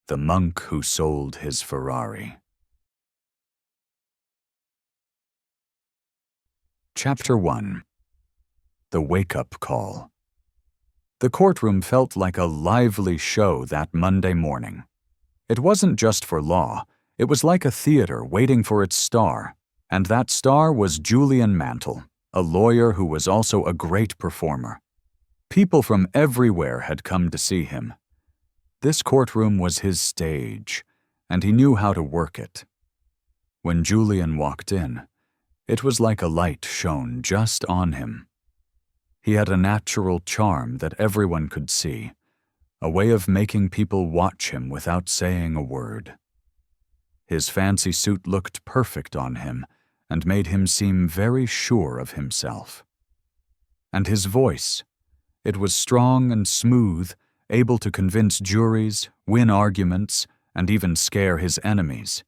The Monk Who Sold His Ferrari. Chapter 1. The Wake-Up Call. The courtroom felt like a lively show that Monday morning. It wasn't just for law, it was like a theater waiting for its star, and that star was Julian Mantle, a lawyer who was also a great performer. People from everywhere had come to see him. This courtroom was his stage, and he knew how to work it. When Julian walked in, it was like a light shone just on him. He had a natural charm that everyone could see, a way of making people watch him without saying a word. His fancy suit looked perfect on him and made him seem very sure of himself. And his voice, it was strong and smooth, able to convince juries, win arguments, and even scare his enemies.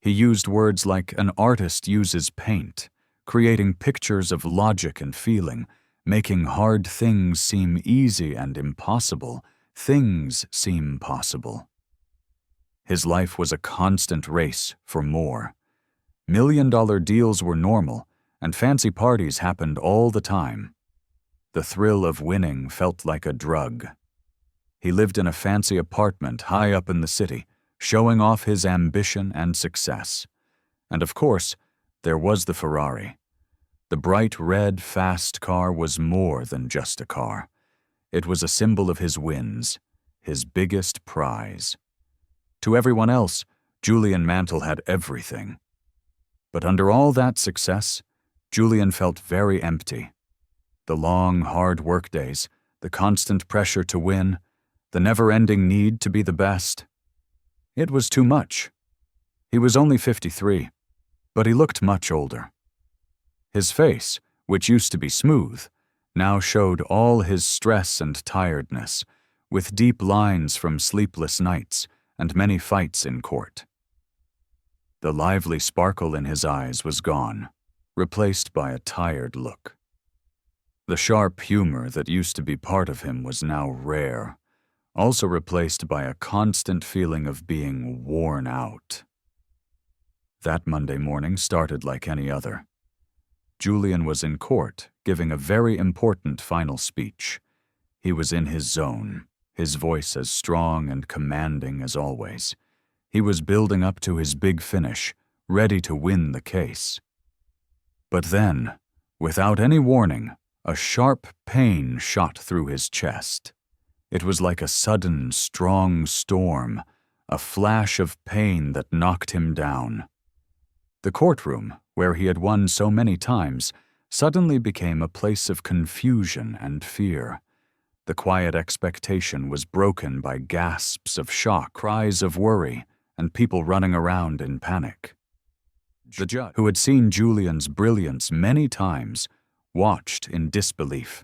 He used words like an artist uses paint, creating pictures of logic and feeling, making hard things seem easy and impossible, things seem possible. His life was a constant race for more. $1-million deals were normal, and fancy parties happened all the time. The thrill of winning felt like a drug. He lived in a fancy apartment high up in the city, showing off his ambition and success. And of course, there was the Ferrari. The bright red fast car was more than just a car. It was a symbol of his wins, his biggest prize. To everyone else, Julian Mantle had everything. But under all that success, Julian felt very empty. The long, hard workdays, the constant pressure to win, the never-ending need to be the best. It was too much. He was only 53, but he looked much older. His face, which used to be smooth, now showed all his stress and tiredness, with deep lines from sleepless nights and many fights in court. The lively sparkle in his eyes was gone, replaced by a tired look. The sharp humor that used to be part of him was now rare, also replaced by a constant feeling of being worn out. That Monday morning started like any other. Julian was in court, giving a very important final speech. He was in his zone, his voice as strong and commanding as always. He was building up to his big finish, ready to win the case. But then, without any warning, a sharp pain shot through his chest. It was like a sudden, strong storm, a flash of pain that knocked him down. The courtroom, where he had won so many times, suddenly became a place of confusion and fear. The quiet expectation was broken by gasps of shock, cries of worry, and people running around in panic. The judge, who had seen Julian's brilliance many times, watched in disbelief.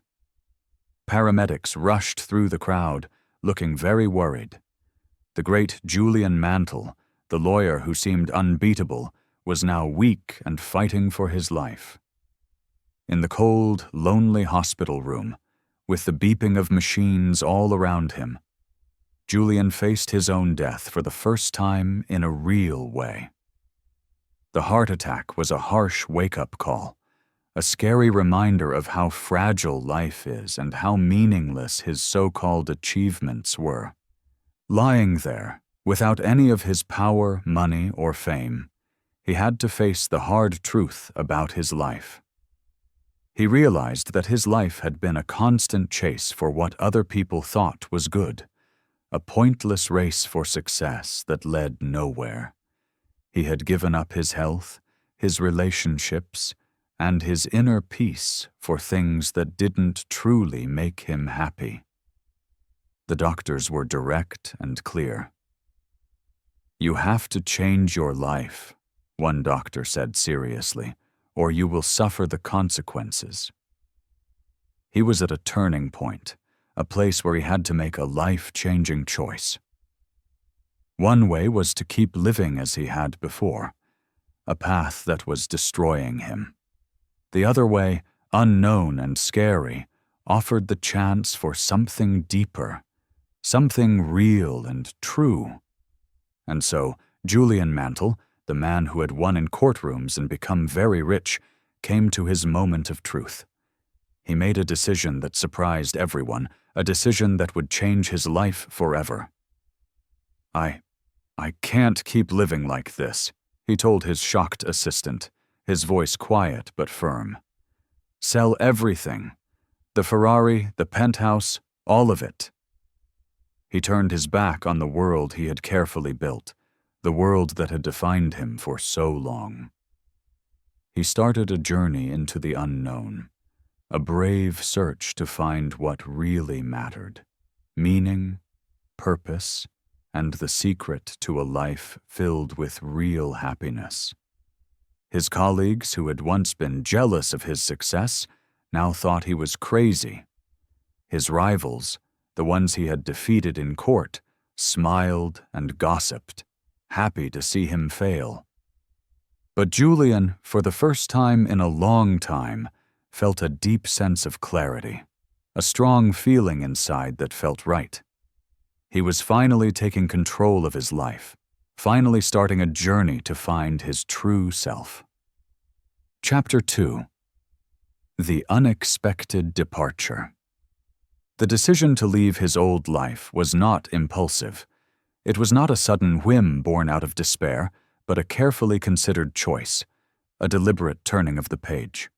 Paramedics rushed through the crowd, looking very worried. The great Julian Mantle, the lawyer who seemed unbeatable, was now weak and fighting for his life. In the cold, lonely hospital room, with the beeping of machines all around him, Julian faced his own death for the first time in a real way. The heart attack was a harsh wake-up call, a scary reminder of how fragile life is and how meaningless his so-called achievements were. Lying there, without any of his power, money, or fame, he had to face the hard truth about his life. He realized that his life had been a constant chase for what other people thought was good, a pointless race for success that led nowhere. He had given up his health, his relationships, and his inner peace for things that didn't truly make him happy. The doctors were direct and clear. "You have to change your life," one doctor said seriously, "or you will suffer the consequences." He was at a turning point, a place where he had to make a life-changing choice. One way was to keep living as he had before, a path that was destroying him. The other way, unknown and scary, offered the chance for something deeper, something real and true, And so, Julian Mantle, the man who had won in courtrooms and become very rich, came to his moment of truth. He made a decision that surprised everyone, a decision that would change his life forever. I can't keep living like this, he told his shocked assistant, his voice quiet but firm. Sell everything. The Ferrari, the penthouse, all of it. He turned his back on the world he had carefully built, the world that had defined him for so long. He started a journey into the unknown, a brave search to find what really mattered, meaning, purpose, and the secret to a life filled with real happiness. His colleagues, who had once been jealous of his success, now thought he was crazy. His rivals, the ones he had defeated in court, smiled and gossiped, happy to see him fail. But Julian, for the first time in a long time, felt a deep sense of clarity, a strong feeling inside that felt right. He was finally taking control of his life, finally starting a journey to find his true self. Chapter 2. The Unexpected Departure. The decision to leave his old life was not impulsive. It was not a sudden whim born out of despair, but a carefully considered choice, a deliberate turning of the page.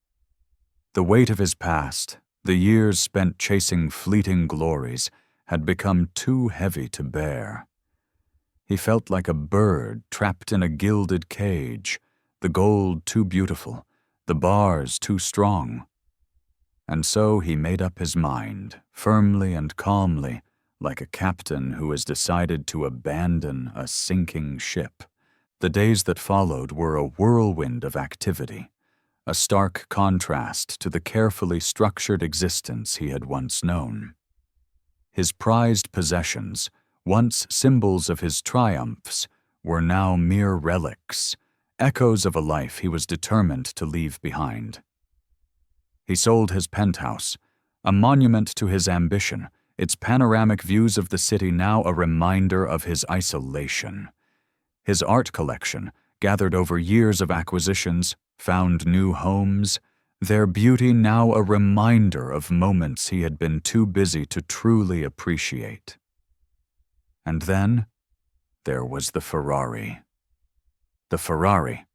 The weight of his past, the years spent chasing fleeting glories, had become too heavy to bear. He felt like a bird trapped in a gilded cage, the gold too beautiful, the bars too strong. And so he made up his mind, firmly and calmly, like a captain who has decided to abandon a sinking ship. The days that followed were a whirlwind of activity, a stark contrast to the carefully structured existence he had once known. His prized possessions, once symbols of his triumphs, were now mere relics, echoes of a life he was determined to leave behind. He sold his penthouse, a monument to his ambition, its panoramic views of the city now a reminder of his isolation. His art collection, gathered over years of acquisitions, found new homes, their beauty now a reminder of moments he had been too busy to truly appreciate. And then, there was the Ferrari. The Ferrari.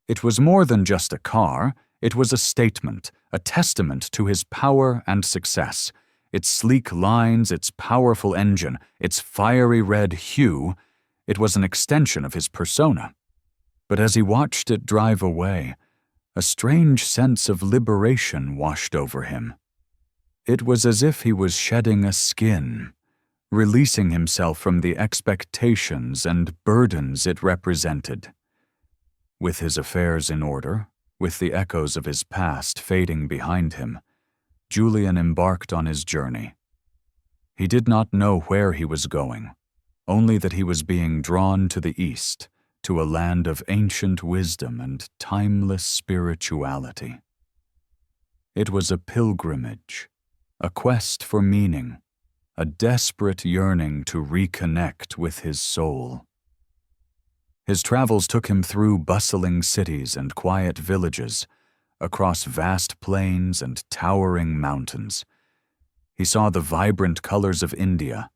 It was more than just a car, it was a statement, a testament to his power and success. Its sleek lines, its powerful engine, its fiery red hue, it was an extension of his persona. But as he watched it drive away, a strange sense of liberation washed over him. It was as if he was shedding a skin, releasing himself from the expectations and burdens it represented. With his affairs in order, with the echoes of his past fading behind him, Julian embarked on his journey. He did not know where he was going, only that he was being drawn to the east, to a land of ancient wisdom and timeless spirituality. It was a pilgrimage, a quest for meaning, a desperate yearning to reconnect with his soul. His travels took him through bustling cities and quiet villages, across vast plains and towering mountains. He saw the vibrant colors of India,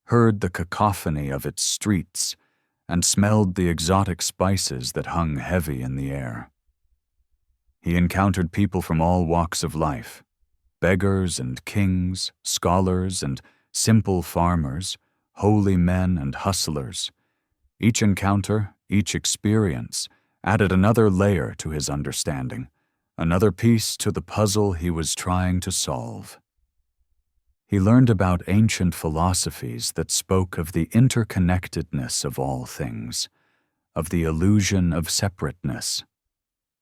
heard the cacophony of its streets, and smelled the exotic spices that hung heavy in the air. He encountered people from all walks of life, beggars and kings, scholars and simple farmers, holy men and hustlers. Each encounter, each experience, added another layer to his understanding, another piece to the puzzle he was trying to solve. He learned about ancient philosophies that spoke of the interconnectedness of all things, of the illusion of separateness,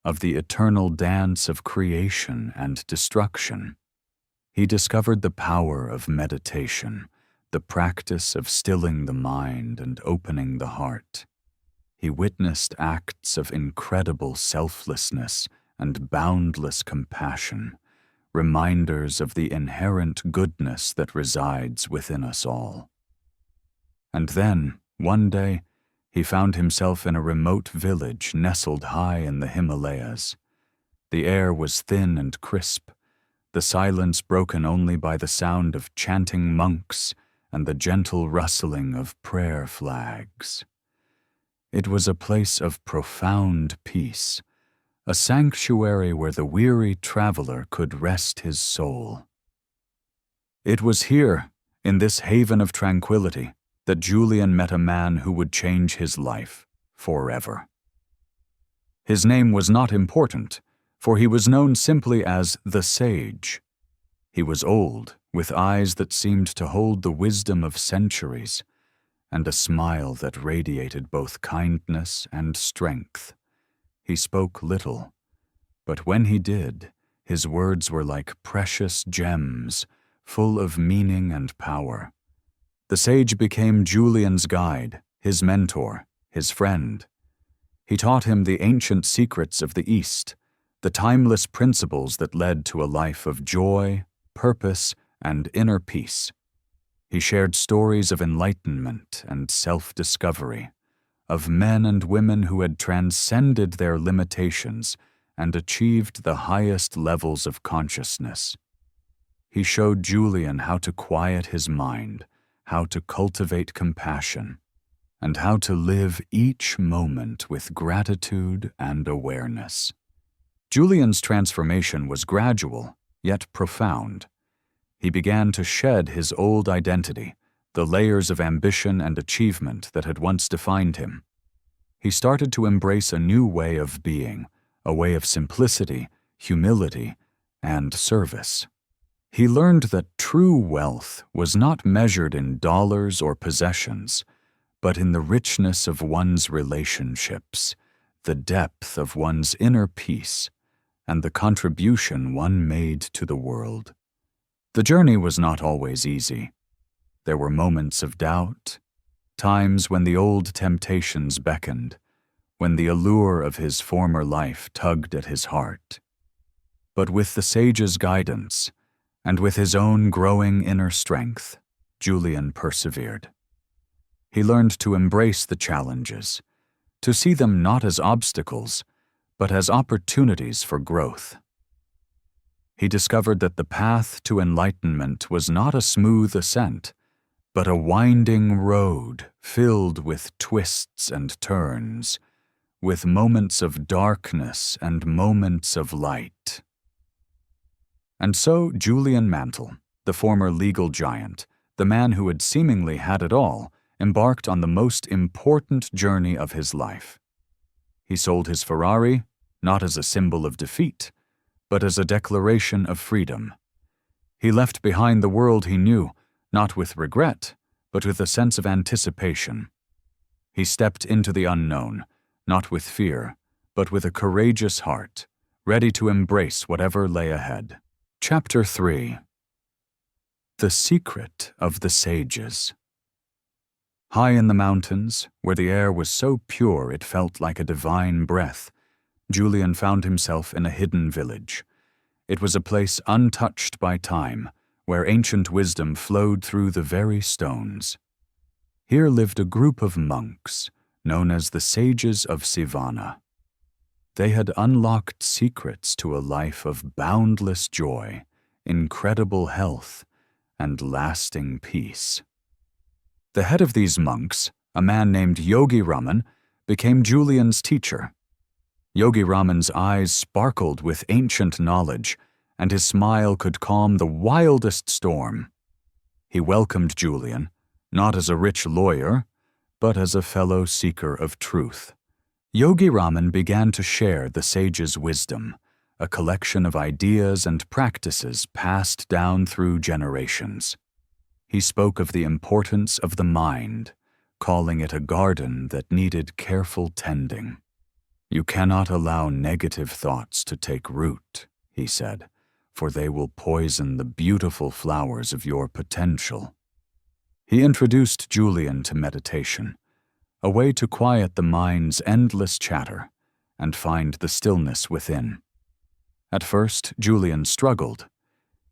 of the eternal dance of creation and destruction. He discovered the power of meditation, the practice of stilling the mind and opening the heart. He witnessed acts of incredible selflessness and boundless compassion, reminders of the inherent goodness that resides within us all. And then, one day, He found himself in a remote village nestled high in the Himalayas. The air was thin and crisp, the silence broken only by the sound of chanting monks and the gentle rustling of prayer flags. It was a place of profound peace, a sanctuary where the weary traveler could rest his soul. It was here, in this haven of tranquility, that Julian met a man who would change his life forever. His name was not important, for he was known simply as the Sage. He was old, with eyes that seemed to hold the wisdom of centuries, and a smile that radiated both kindness and strength. He spoke little, but when he did, his words were like precious gems, full of meaning and power. The sage became Julian's guide, his mentor, his friend. He taught him the ancient secrets of the East, the timeless principles that led to a life of joy, purpose, and inner peace. He shared stories of enlightenment and self-discovery, of men and women who had transcended their limitations and achieved the highest levels of consciousness. He showed Julian how to quiet his mind, how to cultivate compassion, and how to live each moment with gratitude and awareness. Julian's transformation was gradual, yet profound. He began to shed his old identity, the layers of ambition and achievement that had once defined him. He started to embrace a new way of being, a way of simplicity, humility, and service. He learned that true wealth was not measured in dollars or possessions, but in the richness of one's relationships, the depth of one's inner peace, and the contribution one made to the world. The journey was not always easy. There were moments of doubt, times when the old temptations beckoned, when the allure of his former life tugged at his heart. But with the sage's guidance, and with his own growing inner strength, Julian persevered. He learned to embrace the challenges, to see them not as obstacles, but as opportunities for growth. He discovered that the path to enlightenment was not a smooth ascent, but a winding road filled with twists and turns, with moments of darkness and moments of light. And so Julian Mantle, the former legal giant, the man who had seemingly had it all, embarked on the most important journey of his life. He sold his Ferrari, not as a symbol of defeat, but as a declaration of freedom. He left behind the world he knew, not with regret, but with a sense of anticipation. He stepped into the unknown, not with fear, but with a courageous heart, ready to embrace whatever lay ahead. Chapter 3. The Secret of the Sages. High in the mountains, where the air was so pure it felt like a divine breath, Julian found himself in a hidden village. It was a place untouched by time, where ancient wisdom flowed through the very stones. Here lived a group of monks, known as the Sages of Sivana. They had unlocked secrets to a life of boundless joy, incredible health, and lasting peace. The head of these monks, a man named Yogi Raman, became Julian's teacher. Yogi Raman's eyes sparkled with ancient knowledge, and his smile could calm the wildest storm. He welcomed Julian, not as a rich lawyer, but as a fellow seeker of truth. Yogi Raman began to share the sage's wisdom, a collection of ideas and practices passed down through generations. He spoke of the importance of the mind, calling it a garden that needed careful tending. "You cannot allow negative thoughts to take root," he said, "for they will poison the beautiful flowers of your potential." He introduced Julian to meditation, a way to quiet the mind's endless chatter and find the stillness within. At first, Julian struggled.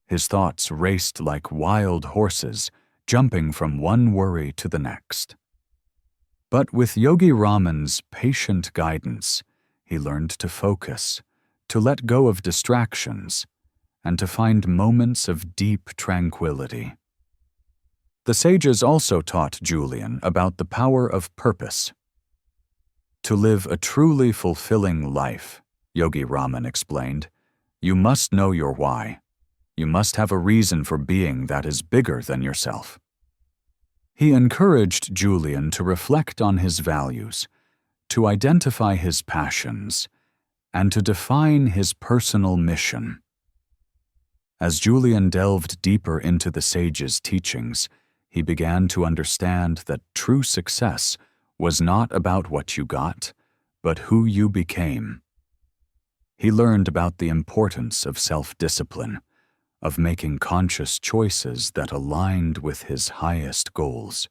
His thoughts raced like wild horses, jumping from one worry to the next. But with Yogi Raman's patient guidance, he learned to focus, to let go of distractions, and to find moments of deep tranquility. The sages also taught Julian about the power of purpose. To live a truly fulfilling life, Yogi Raman explained, you must know your why. You must have a reason for being that is bigger than yourself. He encouraged Julian to reflect on his values, to identify his passions, and to define his personal mission. As Julian delved deeper into the sage's teachings, he began to understand that true success was not about what you got, but who you became. He learned about the importance of self-discipline, of making conscious choices that aligned with his highest goals.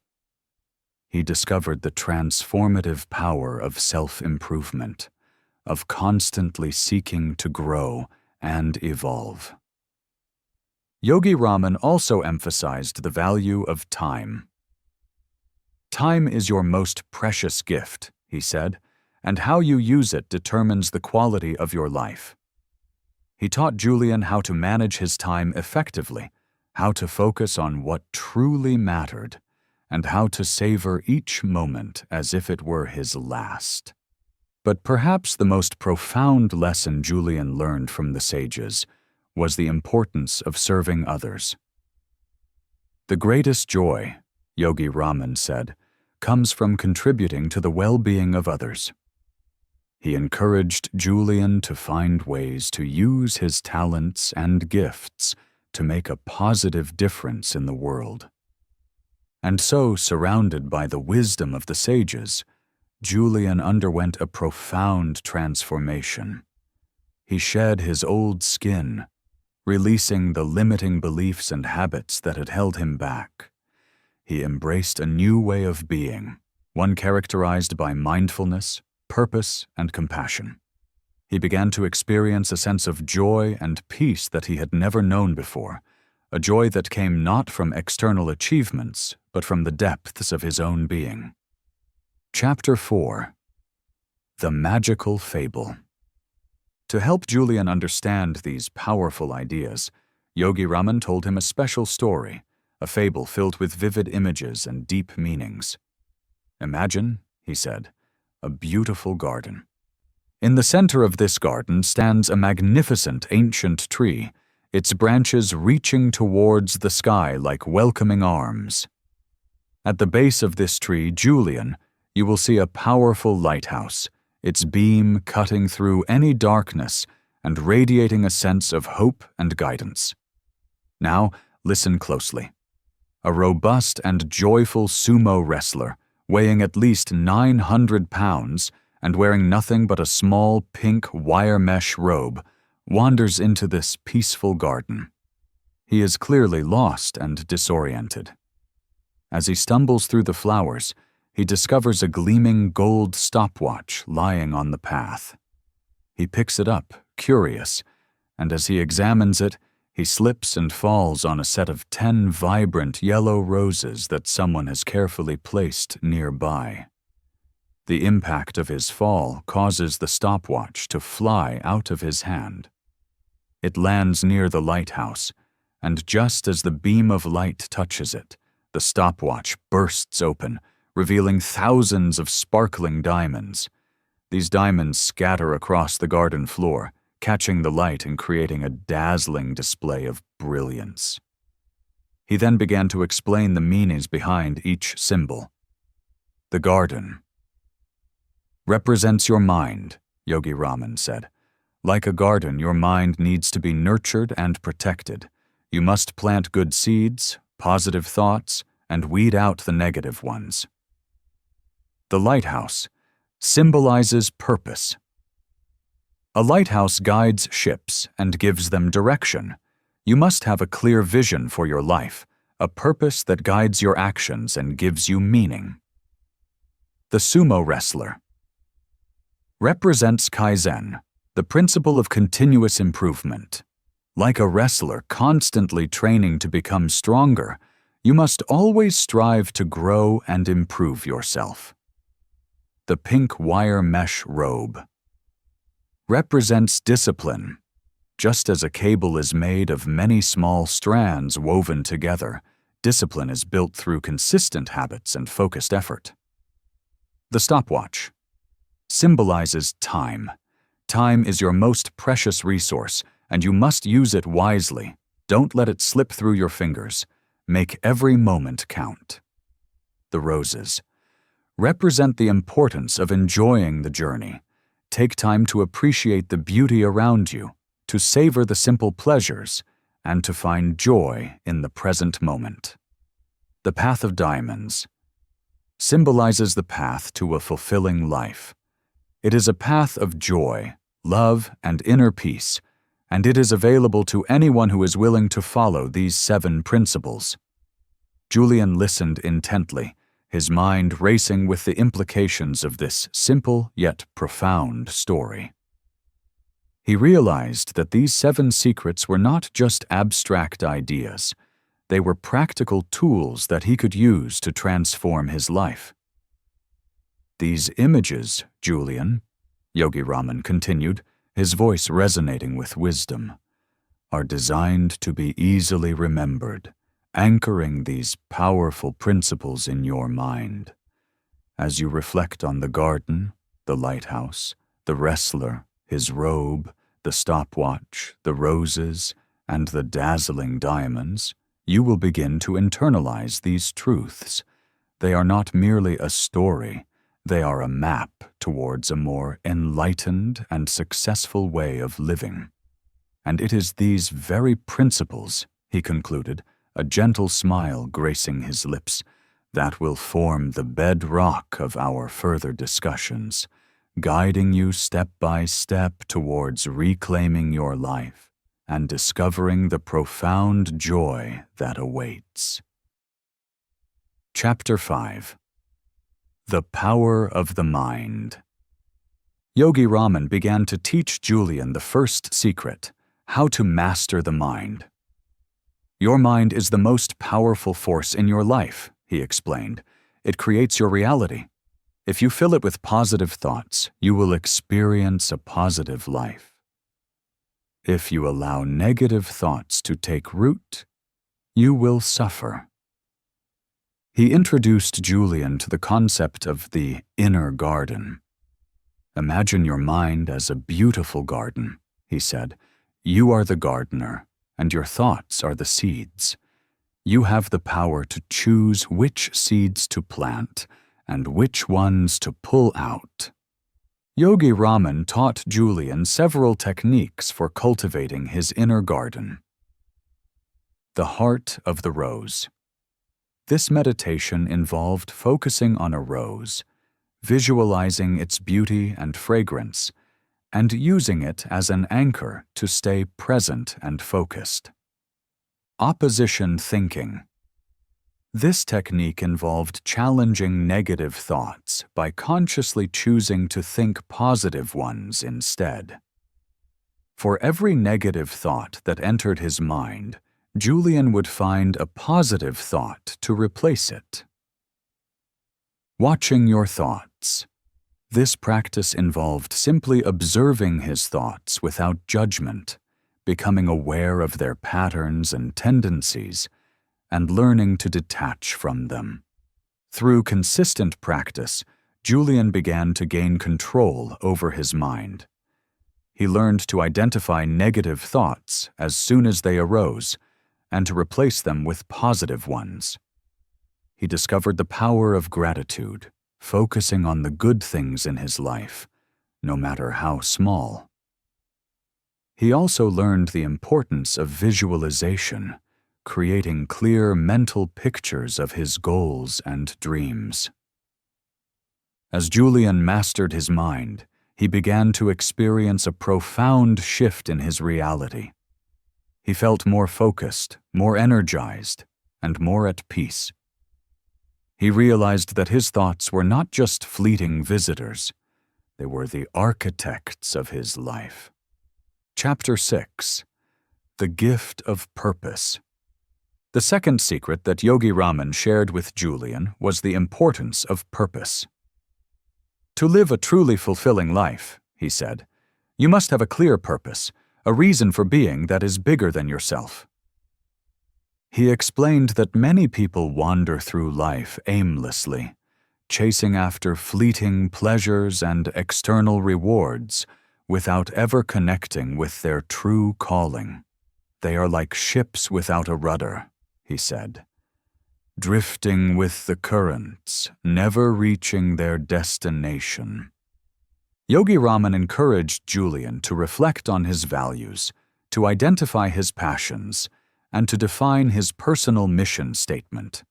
He discovered the transformative power of self-improvement, of constantly seeking to grow and evolve. Yogi Raman also emphasized the value of time. Time is your most precious gift, he said, and how you use it determines the quality of your life. He taught Julian how to manage his time effectively, how to focus on what truly mattered, and how to savor each moment as if it were his last. But perhaps the most profound lesson Julian learned from the sages was the importance of serving others. The greatest joy, Yogi Raman said, comes from contributing to the well-being of others. He encouraged Julian to find ways to use his talents and gifts to make a positive difference in the world. And so, surrounded by the wisdom of the sages, Julian underwent a profound transformation. He shed his old skin, releasing the limiting beliefs and habits that had held him back. He embraced a new way of being, one characterized by mindfulness, purpose, and compassion. He began to experience a sense of joy and peace that he had never known before, a joy that came not from external achievements, but from the depths of his own being. Chapter 4. The Magical Fable. To help Julian understand these powerful ideas, Yogi Raman told him a special story, a fable filled with vivid images and deep meanings. Imagine, he said, a beautiful garden. In the center of this garden stands a magnificent ancient tree, its branches reaching towards the sky like welcoming arms. At the base of this tree, Julian, you will see a powerful lighthouse, its beam cutting through any darkness and radiating a sense of hope and guidance. Now, listen closely. A robust and joyful sumo wrestler, weighing at least 900 pounds and wearing nothing but a small pink wire mesh robe, wanders into this peaceful garden. He is clearly lost and disoriented. As he stumbles through the flowers, he discovers a gleaming gold stopwatch lying on the path. He picks it up, curious, and as he examines it, he slips and falls on a set of 10 vibrant yellow roses that someone has carefully placed nearby. The impact of his fall causes the stopwatch to fly out of his hand. It lands near the lighthouse, and just as the beam of light touches it, the stopwatch bursts open, revealing thousands of sparkling diamonds. These diamonds scatter across the garden floor, catching the light and creating a dazzling display of brilliance. He then began to explain the meanings behind each symbol. The garden represents your mind, Yogi Raman said. Like a garden, your mind needs to be nurtured and protected. You must plant good seeds, positive thoughts, and weed out the negative ones. The lighthouse symbolizes purpose. A lighthouse guides ships and gives them direction. You must have a clear vision for your life, a purpose that guides your actions and gives you meaning. The sumo wrestler represents Kaizen, the principle of continuous improvement. Like a wrestler constantly training to become stronger, you must always strive to grow and improve yourself. the pink wire mesh robe. Represents discipline. Just as a cable is made of many small strands woven together, discipline is built through consistent habits and focused effort. The stopwatch symbolizes time. Time is your most precious resource, and you must use it wisely. Don't let it slip through your fingers. Make every moment count. The roses represent the importance of enjoying the journey. Take time to appreciate the beauty around you, to savor the simple pleasures, and to find joy in the present moment. The path of diamonds symbolizes the path to a fulfilling life. It is a path of joy, love, and inner peace, and it is available to anyone who is willing to follow these 7 principles. Julian listened intently, his mind racing with the implications of this simple yet profound story. He realized that these 7 secrets were not just abstract ideas. They were practical tools that he could use to transform his life. These images, Julian, Yogi Raman continued, his voice resonating with wisdom, are designed to be easily remembered, anchoring these powerful principles in your mind. As you reflect on the garden, the lighthouse, the wrestler, his robe, the stopwatch, the roses, and the dazzling diamonds, you will begin to internalize these truths. They are not merely a story, they are a map towards a more enlightened and successful way of living. And it is these very principles, he concluded, a gentle smile gracing his lips, that will form the bedrock of our further discussions, guiding you step by step towards reclaiming your life and discovering the profound joy that awaits. Chapter 5. The Power of the Mind. Yogi Raman began to teach Julian the first secret, how to master the mind. Your mind is the most powerful force in your life, he explained. It creates your reality. If you fill it with positive thoughts, you will experience a positive life. If you allow negative thoughts to take root, you will suffer. He introduced Julian to the concept of the inner garden. Imagine your mind as a beautiful garden, he said. You are the gardener, and your thoughts are the seeds. You have the power to choose which seeds to plant and which ones to pull out. Yogi Raman taught Julian several techniques for cultivating his inner garden. The Heart of the Rose. This meditation involved focusing on a rose, visualizing its beauty and fragrance, and using it as an anchor to stay present and focused. Opposition thinking. This technique involved challenging negative thoughts by consciously choosing to think positive ones instead. For every negative thought that entered his mind, Julian would find a positive thought to replace it. Watching your thoughts. This practice involved simply observing his thoughts without judgment, becoming aware of their patterns and tendencies, and learning to detach from them. Through consistent practice, Julian began to gain control over his mind. He learned to identify negative thoughts as soon as they arose, and to replace them with positive ones. He discovered the power of gratitude, focusing on the good things in his life, no matter how small. He also learned the importance of visualization, creating clear mental pictures of his goals and dreams. As Julian mastered his mind, he began to experience a profound shift in his reality. He felt more focused, more energized, and more at peace. He realized that his thoughts were not just fleeting visitors, they were the architects of his life. Chapter 6. The Gift of Purpose. The second secret that Yogi Raman shared with Julian was the importance of purpose. To live a truly fulfilling life, he said, you must have a clear purpose, a reason for being that is bigger than yourself. He explained that many people wander through life aimlessly, chasing after fleeting pleasures and external rewards without ever connecting with their true calling. They are like ships without a rudder, he said, drifting with the currents, never reaching their destination. Yogi Raman encouraged Julian to reflect on his values, to identify his passions, and to define his personal mission statement.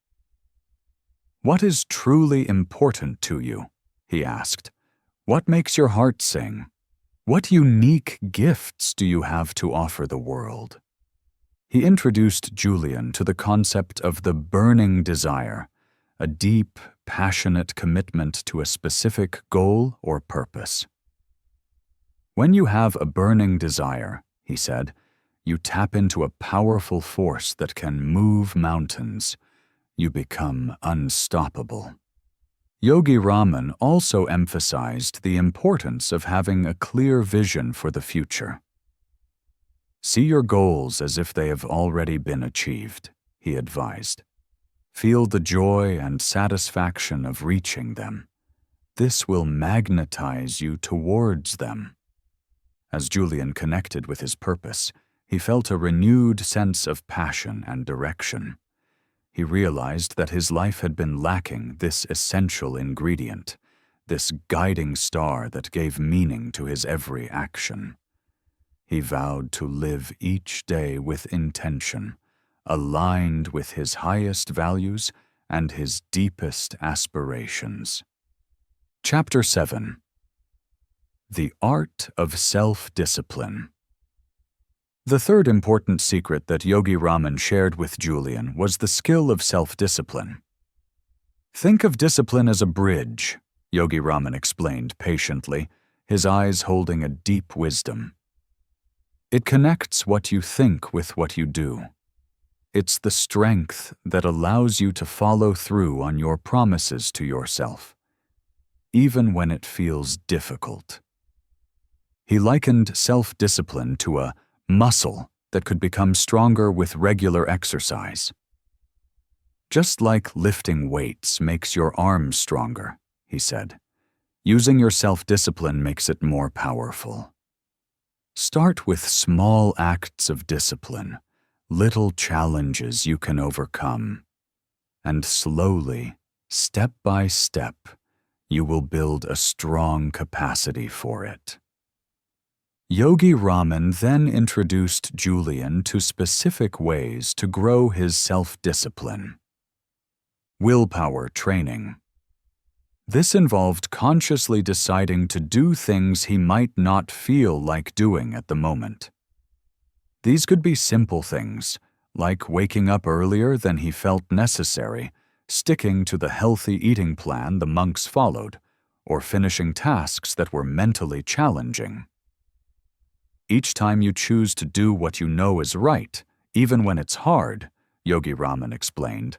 What is truly important to you? He asked. What makes your heart sing? What unique gifts do you have to offer the world? He introduced Julian to the concept of the burning desire, a deep, passionate commitment to a specific goal or purpose. When you have a burning desire, he said, you tap into a powerful force that can move mountains. You become unstoppable. Yogi Raman also emphasized the importance of having a clear vision for the future. See your goals as if they have already been achieved, he advised. Feel the joy and satisfaction of reaching them. This will magnetize you towards them. As Julian connected with his purpose, he felt a renewed sense of passion and direction. He realized that his life had been lacking this essential ingredient, this guiding star that gave meaning to his every action. He vowed to live each day with intention, aligned with his highest values and his deepest aspirations. Chapter 7. The Art of Self-Discipline. The third important secret that Yogi Raman shared with Julian was the skill of self-discipline. Think of discipline as a bridge, Yogi Raman explained patiently, his eyes holding a deep wisdom. It connects what you think with what you do. It's the strength that allows you to follow through on your promises to yourself, even when it feels difficult. He likened self-discipline to a muscle that could become stronger with regular exercise. Just like lifting weights makes your arms stronger, he said, using your self-discipline makes it more powerful. Start with small acts of discipline, little challenges you can overcome, and slowly, step by step, you will build a strong capacity for it. Yogi Raman then introduced Julian to specific ways to grow his self-discipline. Willpower training. This involved consciously deciding to do things he might not feel like doing at the moment. These could be simple things, like waking up earlier than he felt necessary, sticking to the healthy eating plan the monks followed, or finishing tasks that were mentally challenging. Each time you choose to do what you know is right, even when it's hard, Yogi Raman explained,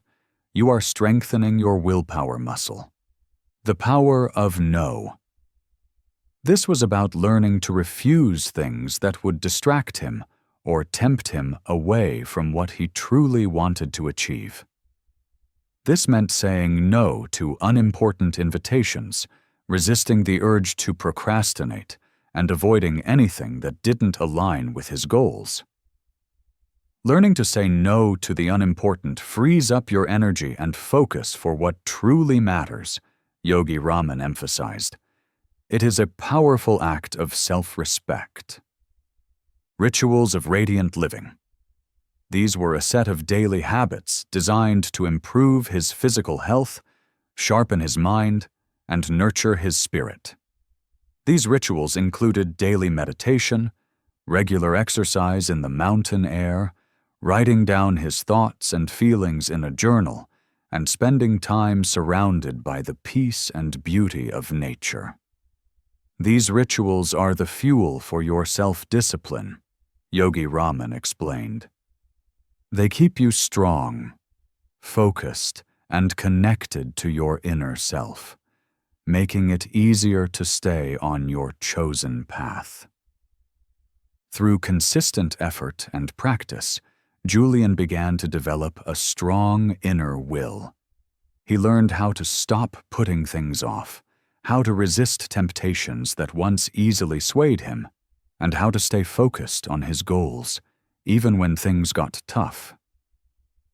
you are strengthening your willpower muscle. The power of no. This was about learning to refuse things that would distract him or tempt him away from what he truly wanted to achieve. This meant saying no to unimportant invitations, resisting the urge to procrastinate, and avoiding anything that didn't align with his goals. Learning to say no to the unimportant frees up your energy and focus for what truly matters, Yogi Raman emphasized. It is a powerful act of self-respect. Rituals of radiant living. These were a set of daily habits designed to improve his physical health, sharpen his mind, and nurture his spirit. These rituals included daily meditation, regular exercise in the mountain air, writing down his thoughts and feelings in a journal, and spending time surrounded by the peace and beauty of nature. These rituals are the fuel for your self-discipline, Yogi Raman explained. They keep you strong, focused, and connected to your inner self, making it easier to stay on your chosen path. Through consistent effort and practice, Julian began to develop a strong inner will. He learned how to stop putting things off, how to resist temptations that once easily swayed him, and how to stay focused on his goals, even when things got tough.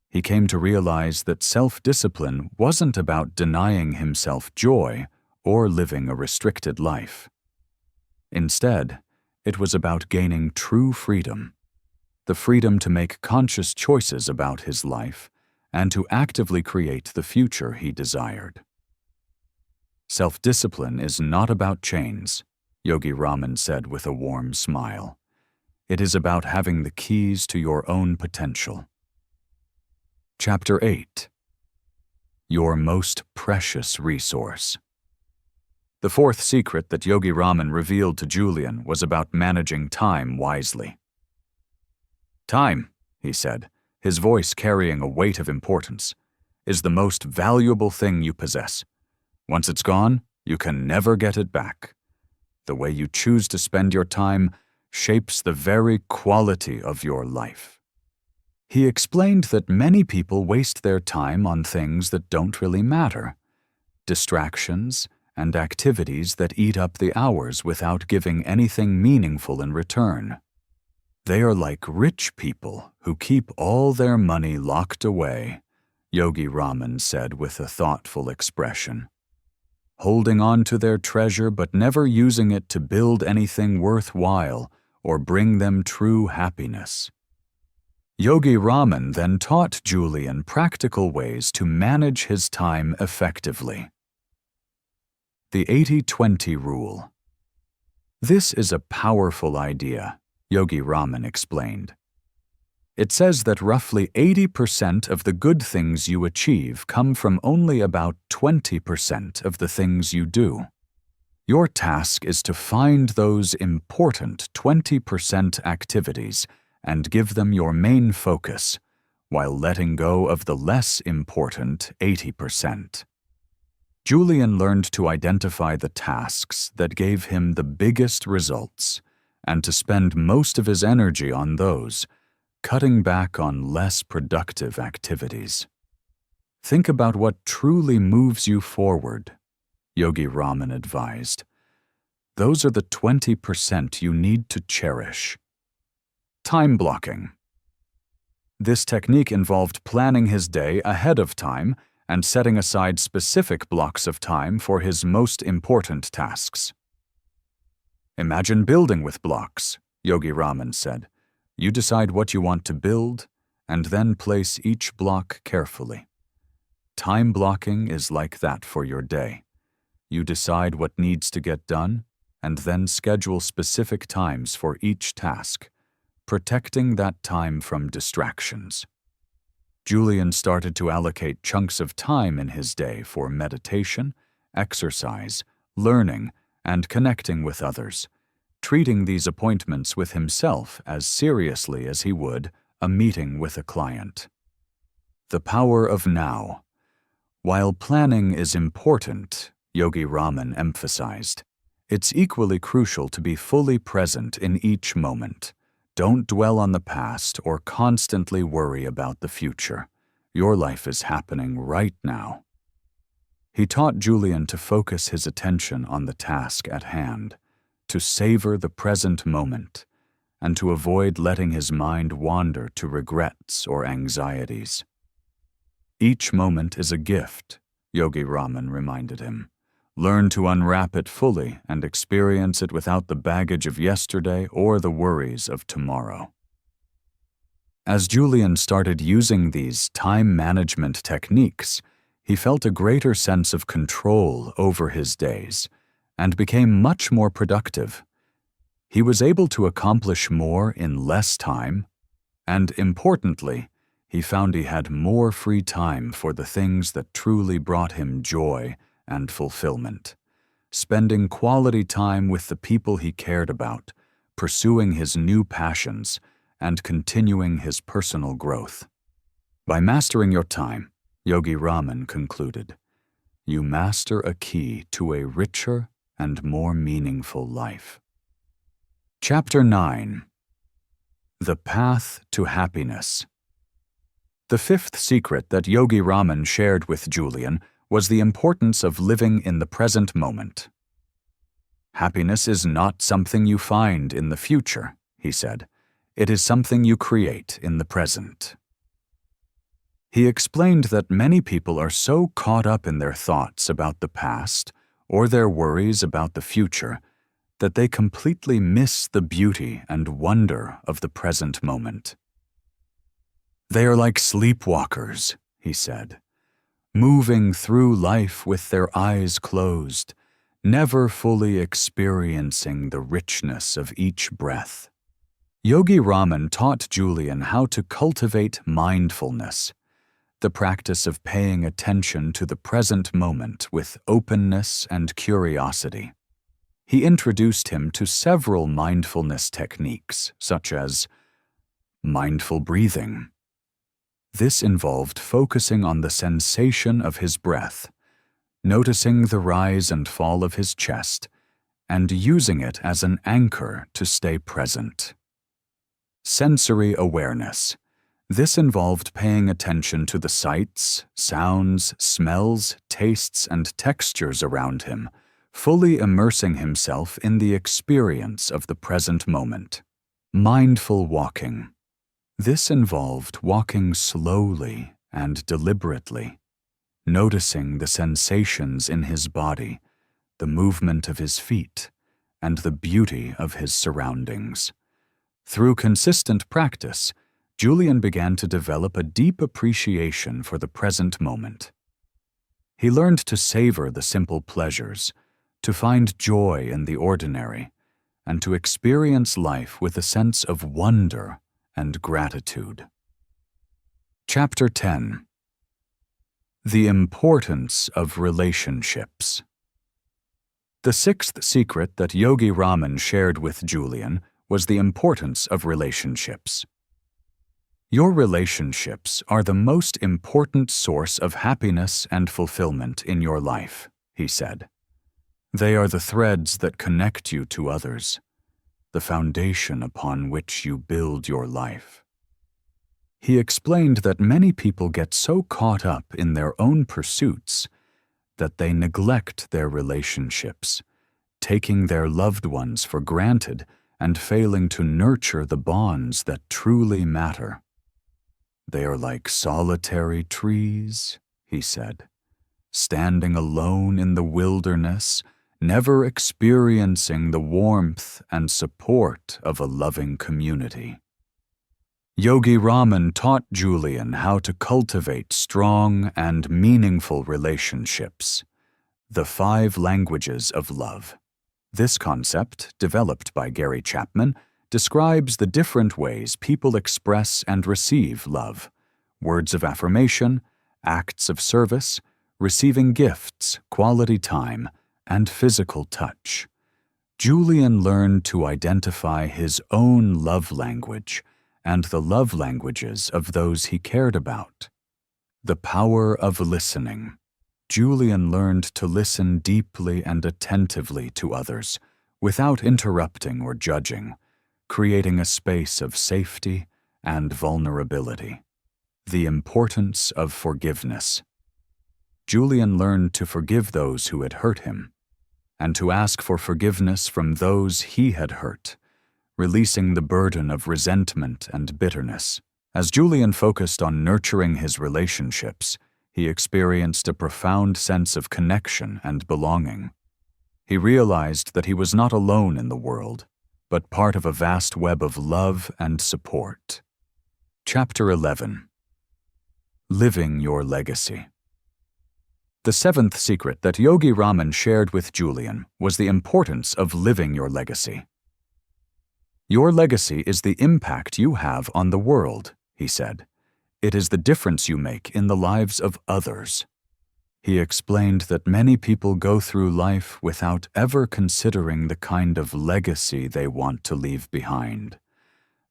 He came to realize that self-discipline wasn't about denying himself joy or living a restricted life. Instead, it was about gaining true freedom, the freedom to make conscious choices about his life and to actively create the future he desired. Self-discipline is not about chains, Yogi Raman said with a warm smile. It is about having the keys to your own potential. Chapter 8. Your most precious resource. The fourth secret that Yogi Raman revealed to Julian was about managing time wisely. Time, he said, his voice carrying a weight of importance, is the most valuable thing you possess. Once it's gone, you can never get it back. The way you choose to spend your time shapes the very quality of your life. He explained that many people waste their time on things that don't really matter, distractions and activities that eat up the hours without giving anything meaningful in return. They are like rich people who keep all their money locked away, Yogi Raman said with a thoughtful expression. Holding on to their treasure but never using it to build anything worthwhile or bring them true happiness. Yogi Raman then taught Julian practical ways to manage his time effectively. The 80-20 rule. This is a powerful idea, Yogi Raman explained. It says that roughly 80% of the good things you achieve come from only about 20% of the things you do. Your task is to find those important 20% activities and give them your main focus, while letting go of the less important 80%. Julian learned to identify the tasks that gave him the biggest results and to spend most of his energy on those, cutting back on less productive activities. Think about what truly moves you forward, Yogi Raman advised. Those are the 20% you need to cherish. Time blocking. This technique involved planning his day ahead of time and setting aside specific blocks of time for his most important tasks. Imagine building with blocks, Yogi Raman said. You decide what you want to build, and then place each block carefully. Time blocking is like that for your day. You decide what needs to get done, and then schedule specific times for each task, protecting that time from distractions. Julian started to allocate chunks of time in his day for meditation, exercise, learning, and connecting with others, treating these appointments with himself as seriously as he would a meeting with a client. The power of now. While planning is important, Yogi Raman emphasized, it's equally crucial to be fully present in each moment. Don't dwell on the past or constantly worry about the future. Your life is happening right now. He taught Julian to focus his attention on the task at hand, to savor the present moment, and to avoid letting his mind wander to regrets or anxieties. Each moment is a gift, Yogi Raman reminded him. Learn to unwrap it fully and experience it without the baggage of yesterday or the worries of tomorrow. As Julian started using these time management techniques, he felt a greater sense of control over his days and became much more productive. He was able to accomplish more in less time, and importantly, he found he had more free time for the things that truly brought him joy and fulfillment, spending quality time with the people he cared about, pursuing his new passions, and continuing his personal growth. By mastering your time, Yogi Raman concluded, you master a key to a richer and more meaningful life. Chapter 9. The Path to Happiness. The fifth secret that Yogi Raman shared with Julian was the importance of living in the present moment. Happiness is not something you find in the future, he said. It is something you create in the present. He explained that many people are so caught up in their thoughts about the past or their worries about the future that they completely miss the beauty and wonder of the present moment. They are like sleepwalkers, he said, moving through life with their eyes closed, never fully experiencing the richness of each breath. Yogi Raman taught Julian how to cultivate mindfulness, the practice of paying attention to the present moment with openness and curiosity. He introduced him to several mindfulness techniques, such as mindful breathing. This involved focusing on the sensation of his breath, noticing the rise and fall of his chest, and using it as an anchor to stay present. Sensory awareness. This involved paying attention to the sights, sounds, smells, tastes, and textures around him, fully immersing himself in the experience of the present moment. Mindful walking. This involved walking slowly and deliberately, noticing the sensations in his body, the movement of his feet, and the beauty of his surroundings. Through consistent practice, Julian began to develop a deep appreciation for the present moment. He learned to savor the simple pleasures, to find joy in the ordinary, and to experience life with a sense of wonder and gratitude. Chapter 10. The Importance of Relationships. The sixth secret that Yogi Raman shared with Julian was the importance of relationships. Your relationships are the most important source of happiness and fulfillment in your life, he said. They are the threads that connect you to others, the foundation upon which you build your life. He explained that many people get so caught up in their own pursuits that they neglect their relationships, taking their loved ones for granted and failing to nurture the bonds that truly matter. They are like solitary trees, he said, standing alone in the wilderness, never experiencing the warmth and support of a loving community. Yogi Raman taught Julian how to cultivate strong and meaningful relationships, the 5 languages of love. This concept, developed by Gary Chapman, describes the different ways people express and receive love: words of affirmation, acts of service, receiving gifts, quality time, and physical touch. Julian learned to identify his own love language and the love languages of those he cared about. The power of listening. Julian learned to listen deeply and attentively to others, without interrupting or judging, creating a space of safety and vulnerability. The importance of forgiveness. Julian learned to forgive those who had hurt him, and to ask for forgiveness from those he had hurt, releasing the burden of resentment and bitterness. As Julian focused on nurturing his relationships, he experienced a profound sense of connection and belonging. He realized that he was not alone in the world, but part of a vast web of love and support. Chapter 11. Living Your Legacy. The 7th secret that Yogi Raman shared with Julian was the importance of living your legacy. Your legacy is the impact you have on the world, he said. It is the difference you make in the lives of others. He explained that many people go through life without ever considering the kind of legacy they want to leave behind.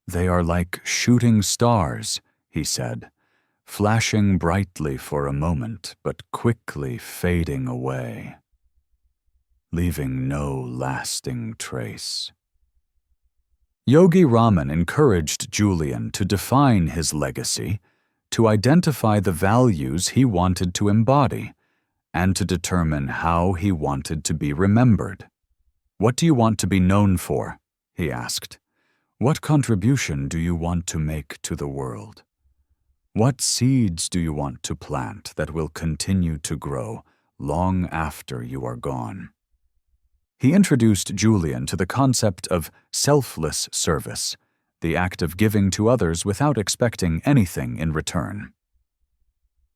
They are like shooting stars, he said, flashing brightly for a moment but quickly fading away, leaving no lasting trace. Yogi Raman encouraged Julian to define his legacy, to identify the values he wanted to embody, and to determine how he wanted to be remembered. "What do you want to be known for?" he asked. "What contribution do you want to make to the world? What seeds do you want to plant that will continue to grow long after you are gone?" He introduced Julian to the concept of selfless service, the act of giving to others without expecting anything in return.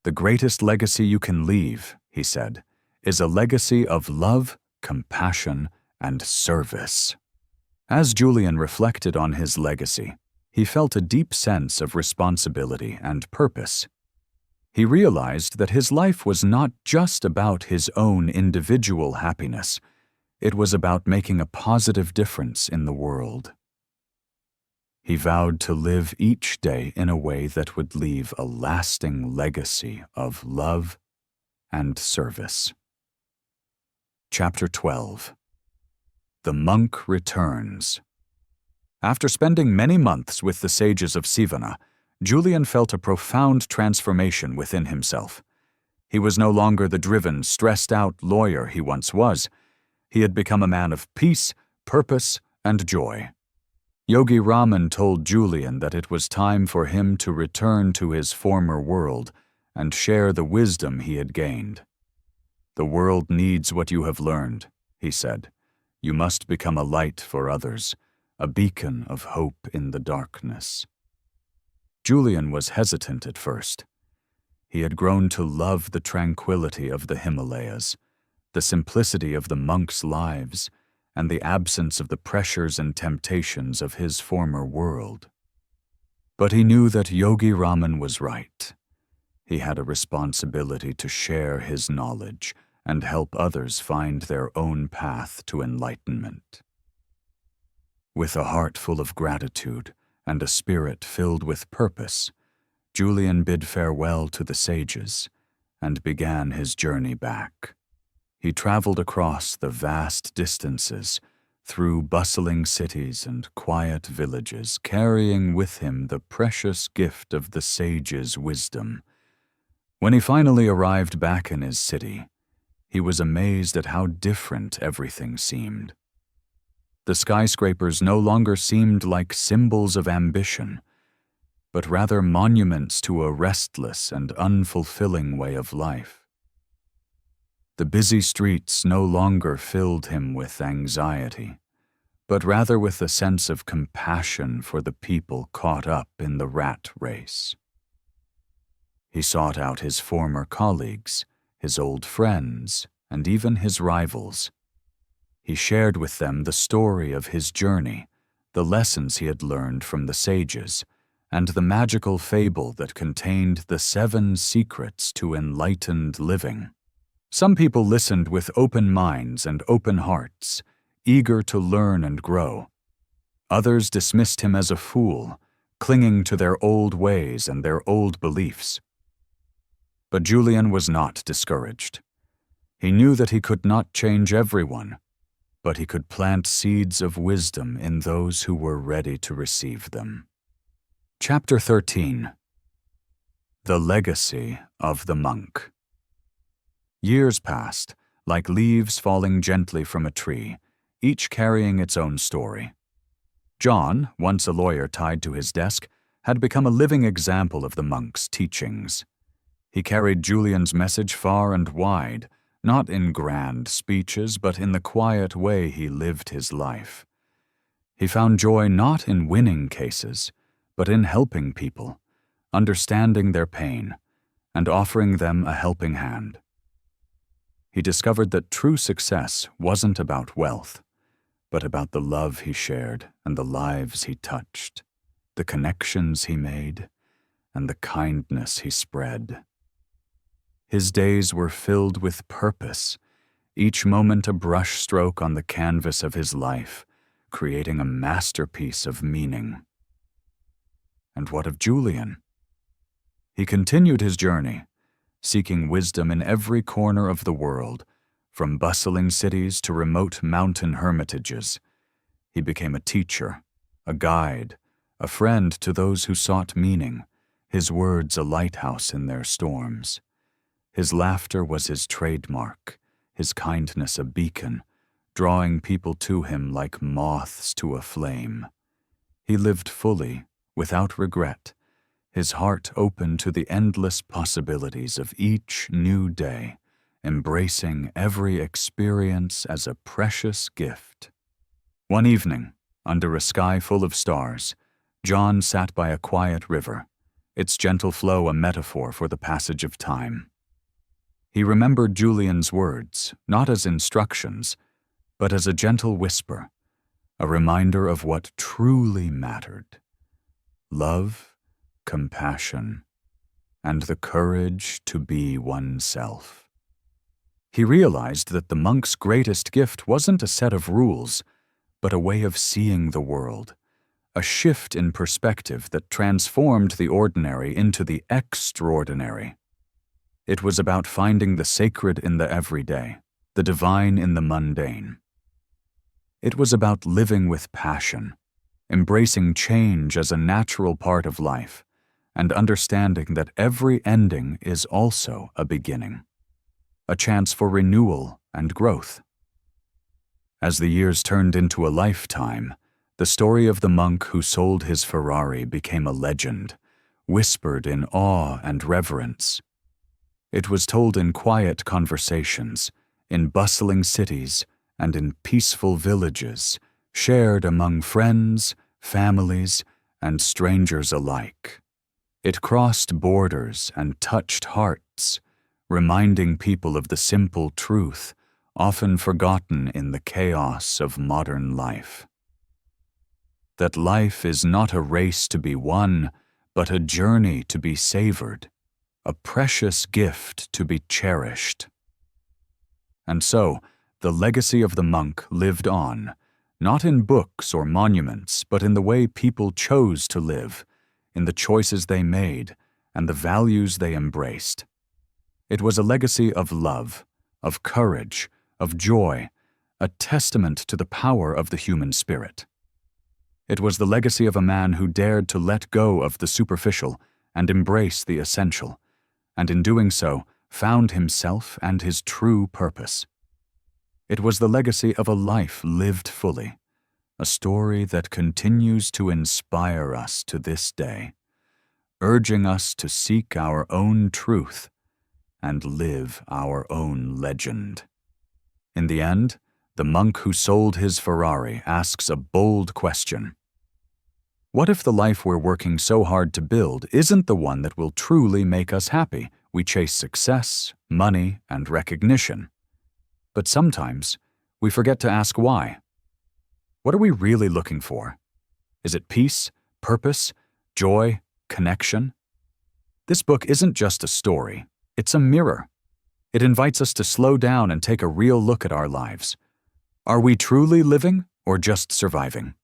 "The greatest legacy you can leave," he said, "is a legacy of love, compassion, and service." As Julian reflected on his legacy, he felt a deep sense of responsibility and purpose. He realized that his life was not just about his own individual happiness. It was about making a positive difference in the world. He vowed to live each day in a way that would leave a lasting legacy of love and service. Chapter 12. The Monk Returns. After spending many months with the sages of Sivana, Julian felt a profound transformation within himself. He was no longer the driven, stressed-out lawyer he once was. He had become a man of peace, purpose, and joy. Yogi Raman told Julian that it was time for him to return to his former world and share the wisdom he had gained. "The world needs what you have learned," he said. "You must become a light for others, a beacon of hope in the darkness." Julian was hesitant at first. He had grown to love the tranquility of the Himalayas, the simplicity of the monks' lives, and the absence of the pressures and temptations of his former world. But he knew that Yogi Raman was right. He had a responsibility to share his knowledge and help others find their own path to enlightenment. With a heart full of gratitude and a spirit filled with purpose, Julian bid farewell to the sages and began his journey back. He traveled across the vast distances, through bustling cities and quiet villages, carrying with him the precious gift of the sages' wisdom. When he finally arrived back in his city, he was amazed at how different everything seemed. The skyscrapers no longer seemed like symbols of ambition, but rather monuments to a restless and unfulfilling way of life. The busy streets no longer filled him with anxiety, but rather with a sense of compassion for the people caught up in the rat race. He sought out his former colleagues, his old friends, and even his rivals. He shared with them the story of his journey, the lessons he had learned from the sages, and the magical fable that contained the 7 secrets to enlightened living. Some people listened with open minds and open hearts, eager to learn and grow. Others dismissed him as a fool, clinging to their old ways and their old beliefs. But Julian was not discouraged. He knew that he could not change everyone, but he could plant seeds of wisdom in those who were ready to receive them. Chapter 13. The Legacy of the Monk. Years passed, like leaves falling gently from a tree, each carrying its own story. John, once a lawyer tied to his desk, had become a living example of the monk's teachings. He carried Julian's message far and wide, not in grand speeches, but in the quiet way he lived his life. He found joy not in winning cases, but in helping people, understanding their pain, and offering them a helping hand. He discovered that true success wasn't about wealth, but about the love he shared and the lives he touched, the connections he made, and the kindness he spread. His days were filled with purpose, each moment a brushstroke on the canvas of his life, creating a masterpiece of meaning. And what of Julian? He continued his journey, seeking wisdom in every corner of the world, from bustling cities to remote mountain hermitages. He became a teacher, a guide, a friend to those who sought meaning, his words a lighthouse in their storms. His laughter was his trademark, his kindness a beacon, drawing people to him like moths to a flame. He lived fully, without regret, his heart open to the endless possibilities of each new day, embracing every experience as a precious gift. One evening, under a sky full of stars, John sat by a quiet river, its gentle flow a metaphor for the passage of time. He remembered Julian's words, not as instructions, but as a gentle whisper, a reminder of what truly mattered: love, compassion, and the courage to be oneself. He realized that the monk's greatest gift wasn't a set of rules, but a way of seeing the world, a shift in perspective that transformed the ordinary into the extraordinary. It was about finding the sacred in the everyday, the divine in the mundane. It was about living with passion, embracing change as a natural part of life, and understanding that every ending is also a beginning, a chance for renewal and growth. As the years turned into a lifetime, the story of the monk who sold his Ferrari became a legend, whispered in awe and reverence. It was told in quiet conversations, in bustling cities, and in peaceful villages, shared among friends, families, and strangers alike. It crossed borders and touched hearts, reminding people of the simple truth, often forgotten in the chaos of modern life. That life is not a race to be won, but a journey to be savored, a precious gift to be cherished. And so, the legacy of the monk lived on, not in books or monuments, but in the way people chose to live, in the choices they made, and the values they embraced. It was a legacy of love, of courage, of joy, a testament to the power of the human spirit. It was the legacy of a man who dared to let go of the superficial and embrace the essential, and in doing so, found himself and his true purpose. It was the legacy of a life lived fully, a story that continues to inspire us to this day, urging us to seek our own truth and live our own legend. In the end, the monk who sold his Ferrari asks a bold question. What if the life we're working so hard to build isn't the one that will truly make us happy? We chase success, money, and recognition. But sometimes, we forget to ask why. What are we really looking for? Is it peace, purpose, joy, connection? This book isn't just a story, it's a mirror. It invites us to slow down and take a real look at our lives. Are we truly living or just surviving?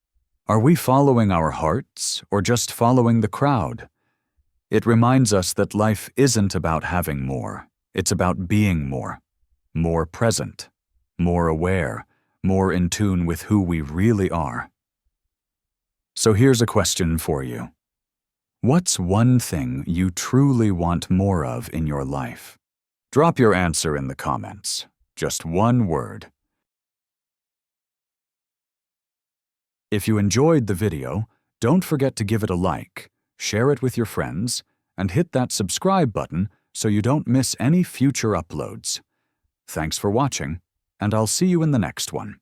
Are we following our hearts or just following the crowd? It reminds us that life isn't about having more, it's about being more present, more aware, more in tune with who we really are. So here's a question for you. What's one thing you truly want more of in your life? Drop your answer in the comments. Just one word. If you enjoyed the video, don't forget to give it a like, share it with your friends, and hit that subscribe button so you don't miss any future uploads. Thanks for watching, and I'll see you in the next one.